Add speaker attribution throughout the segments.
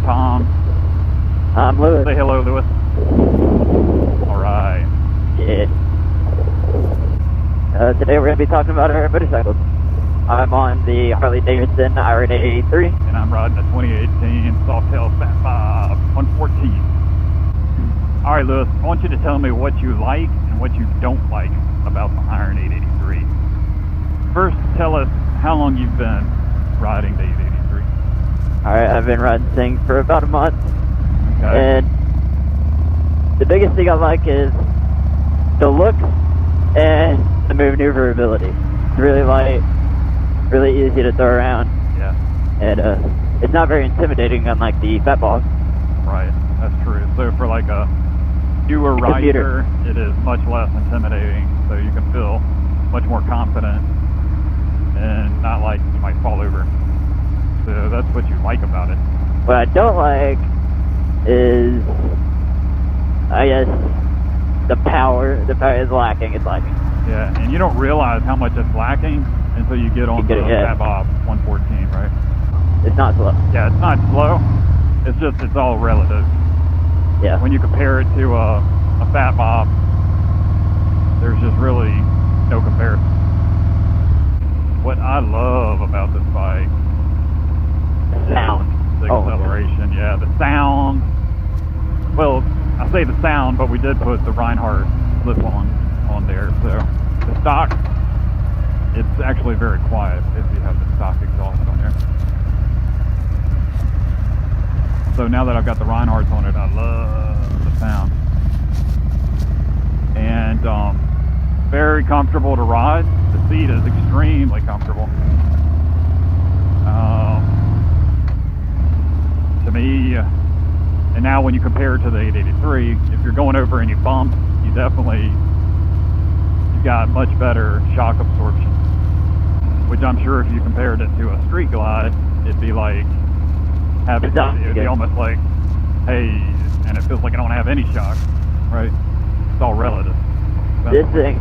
Speaker 1: Tom.
Speaker 2: I'm Lewis.
Speaker 1: Say hello, Lewis. All right.
Speaker 2: Yeah. Today we're going to be talking about our motorcycles. I'm on the Harley Davidson Iron 883.
Speaker 1: And I'm riding a 2018 Sawtail Fat Bob 114. All right, Lewis, I want you to tell me what you like and what you don't like about the Iron 883. First, tell us how long you've been riding the 883.
Speaker 2: Alright, I've been riding things for about a month.
Speaker 1: Okay.
Speaker 2: And the biggest thing I like is the look and the maneuverability. It's really light, really easy to throw around.
Speaker 1: Yeah.
Speaker 2: And it's not very intimidating unlike the Fat Bob.
Speaker 1: Right, that's true. So for like a newer rider, it is much less intimidating, so you can feel much more confident and not like you might fall over. So that's what you like about it.
Speaker 2: What I don't like is, I guess, the power. The power is lacking. It's lacking.
Speaker 1: Yeah, and you don't realize how much it's lacking until you get on the Fat Bob 114, right?
Speaker 2: It's not slow.
Speaker 1: Yeah, it's not slow. It's just, it's all relative.
Speaker 2: Yeah.
Speaker 1: When you compare it to a Fat Bob, there's just really no comparison. What I love about this bike,
Speaker 2: the sound,
Speaker 1: the acceleration, yeah, the sound. Well, I say the sound, but we did put the Reinhardt slip-on on there, so the stock, it's actually very quiet if you have the stock exhaust on there. So now that I've got the Reinhardts on it, I love the sound. And very comfortable to ride. The seat is extremely comfortable. To me, and now when you compare it to the 883, if you're going over any bumps, you've got much better shock absorption. Which I'm sure if you compared it to a street glide, it'd be like it'd be almost like, hey, and it feels like I don't have any shock, right? It's all relative.
Speaker 2: This thing.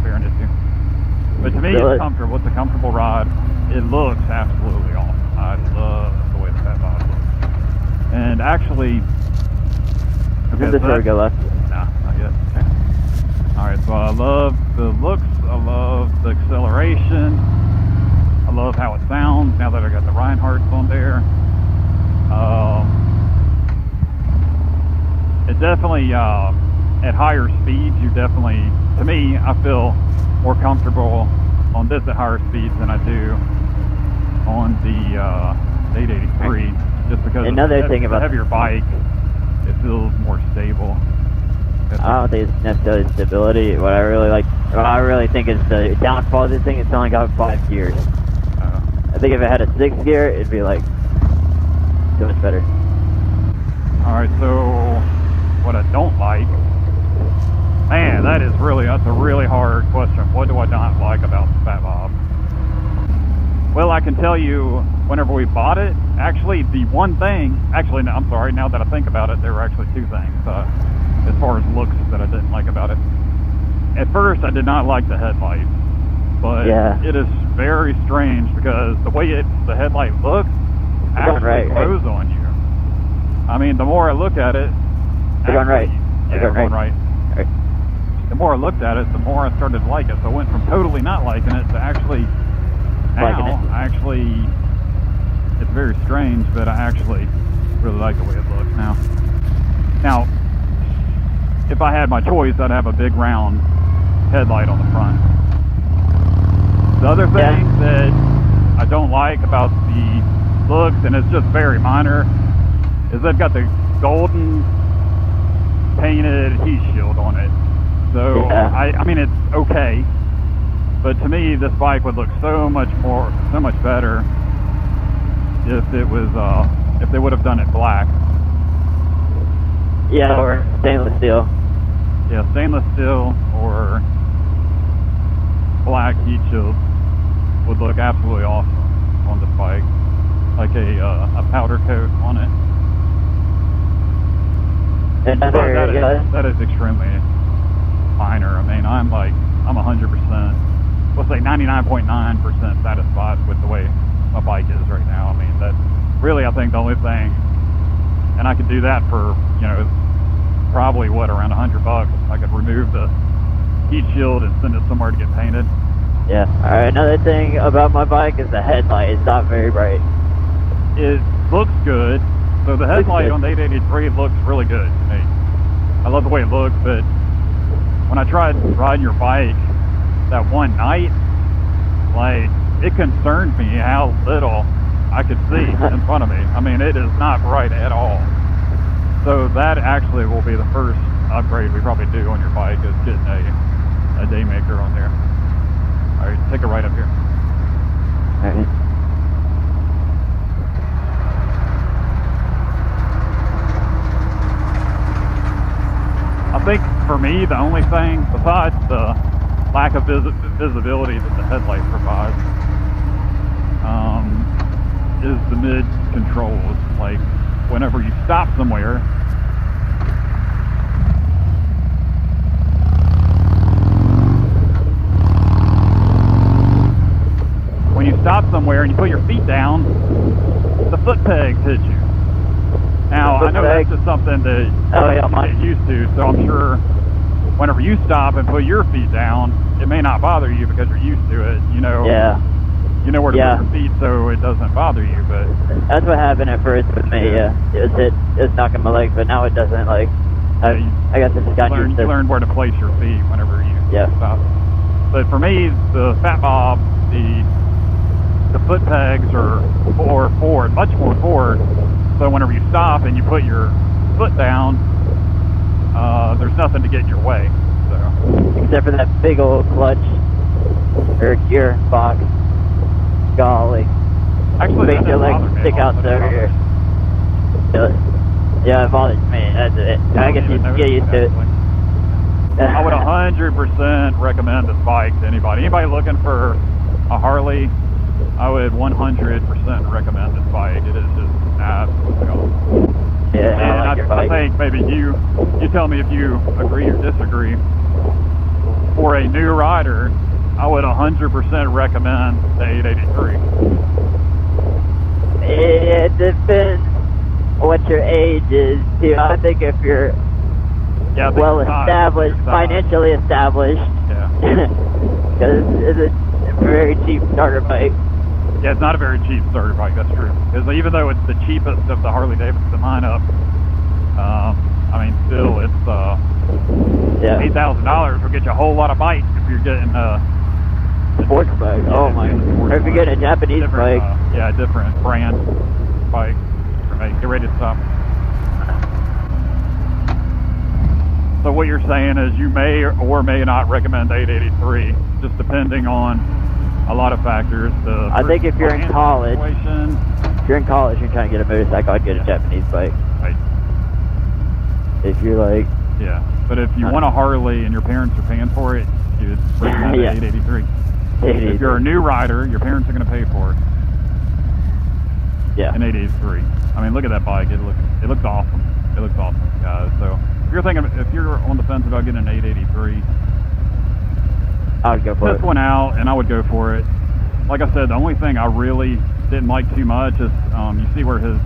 Speaker 1: But to me, it's comfortable. It's a comfortable ride. It looks absolutely awesome. I love the way the Fat Bob looks. And actually,
Speaker 2: okay, this way we go left.
Speaker 1: Nah, not yet. Okay. All right, so I love the looks. I love the acceleration. I love how it sounds now that I got the Reinhardts on there. It definitely, at higher speeds, you definitely, to me, I feel more comfortable on this at higher speeds than I do on the 883, just because
Speaker 2: another thing about
Speaker 1: the heavier bike, it feels more stable.
Speaker 2: I don't think it's necessarily stability. What I really think is the downfall of this thing. It's only got 5 gears. I think if it had a 6th gear, it'd be like so much better.
Speaker 1: All right, so what I don't like, man, that's a really hard question. What do I not like about the Fat Bob? Well, I can tell you, whenever we bought it, actually the one thing, no, I'm sorry, now that I think about it, there were actually 2 things as far as looks that I didn't like about it. At first, I did not like the headlight, but it is very strange because the way the headlight looks actually grows on you. I mean, the more I look at it,
Speaker 2: they're going right.
Speaker 1: Yeah, they're going right. The more I looked at it, the more I started to like it. So I went from totally not liking it to actually it's very strange, but I actually really like the way it looks now. Now, if I had my choice, I'd have a big round headlight on the front. The other thing that I don't like about the looks, and it's just very minor, is they've got the golden painted heat shield on it. So I mean, it's okay, but to me, this bike would look so much better if it was if they would have done it black.
Speaker 2: Yeah, or stainless steel.
Speaker 1: Yeah, stainless steel or black heat shield would look absolutely awesome on this bike, like a powder coat on it. That is extremely minor. I mean, I'm 100%, let's say 99.9% satisfied with the way my bike is right now. I mean, that really, I think the only thing And I could do that for, you know, probably what, around $100. I could remove the heat shield and send it somewhere to get painted.
Speaker 2: Yeah. Alright, another thing about my bike is the headlight. It's not very bright.
Speaker 1: It looks good. So the headlight on the 883 looks really good to me. I love the way it looks, but when I tried riding your bike that one night, like, it concerned me how little I could see in front of me. I mean, it is not bright at all. So that actually will be the first upgrade we probably do on your bike, is getting a day maker on there. All right, take it right up here.
Speaker 2: All right.
Speaker 1: I think for me, the only thing besides the lack of visibility that the headlight provides is the mid controls. Like, whenever you stop somewhere, and you put your feet down, the foot pegs hit you. Now, I know that's just something that you get used to, so I'm sure whenever you stop and put your feet down, it may not bother you because you're used to it, you know.
Speaker 2: Yeah.
Speaker 1: You know where to put your feet so it doesn't bother you, but...
Speaker 2: That's what happened at first with me, yeah. It was knocking my legs, but now it doesn't, like... I guess it's gotten used to...
Speaker 1: You learn where to place your feet whenever you stop. But for me, the Fat Bob, the foot pegs are forward, much more forward, so whenever you stop and you put your foot down, there's nothing to get in your way. So.
Speaker 2: Except for that big old clutch or gear box. Golly.
Speaker 1: Actually,
Speaker 2: makes your legs stick out over here. Yeah, it bothers me. That's it. I guess you can get used to it.
Speaker 1: I would 100% recommend this bike to anybody. Anybody looking for a Harley, I would 100% recommend this bike. It is just absolutely awesome.
Speaker 2: Yeah,
Speaker 1: and I think maybe you tell me if you agree or disagree. For a new rider, I would 100% recommend the 883.
Speaker 2: It depends what your age is, too. I think if you're well established, financially established, because it's a very cheap starter bike.
Speaker 1: Yeah, it's not a very cheap starter bike, that's true. Because even though it's the cheapest of the Harley Davidson lineup, I mean, still, it's $8,000 will get you a whole lot of bikes if you're getting
Speaker 2: sports bike. Oh my! Or if you're getting a Japanese bike.
Speaker 1: Different brand bike. Get ready to stop. So what you're saying is you may or may not recommend 883, just depending on a lot of factors.
Speaker 2: I think if you're in college, you're trying to get a motorcycle, I'd get a Japanese bike.
Speaker 1: Right.
Speaker 2: If you're like...
Speaker 1: Yeah, but if you want a Harley and your parents are paying for it, you'd recommend 883. If you're a new rider, your parents are going to pay for it.
Speaker 2: Yeah.
Speaker 1: An 883. I mean, look at that bike. It looks awesome. It looks awesome, guys. So if you're on the fence about getting an 883,
Speaker 2: I would go for it.
Speaker 1: Test one out, and I would go for it. Like I said, the only thing I really didn't like too much is you see where his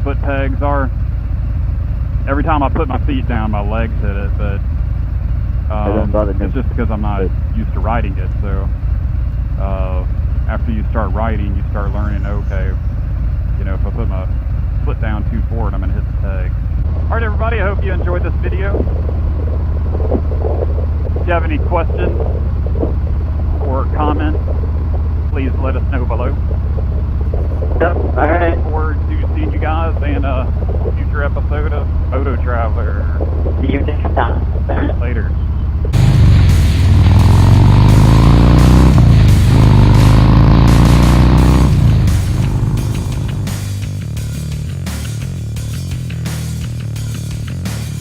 Speaker 1: foot pegs are. Every time I put my feet down, my legs hit it, but it's just because I'm not used to riding it. So after you start riding, you start learning, okay, you know, if I put my foot down too forward, I'm going to hit the peg. All right, everybody, I hope you enjoyed this video. If you have any questions or comments, please let us know below.
Speaker 2: Yep. All right.
Speaker 1: Look forward to seeing you guys in a future episode of MotoTraveler.
Speaker 2: See you next time.
Speaker 1: Later.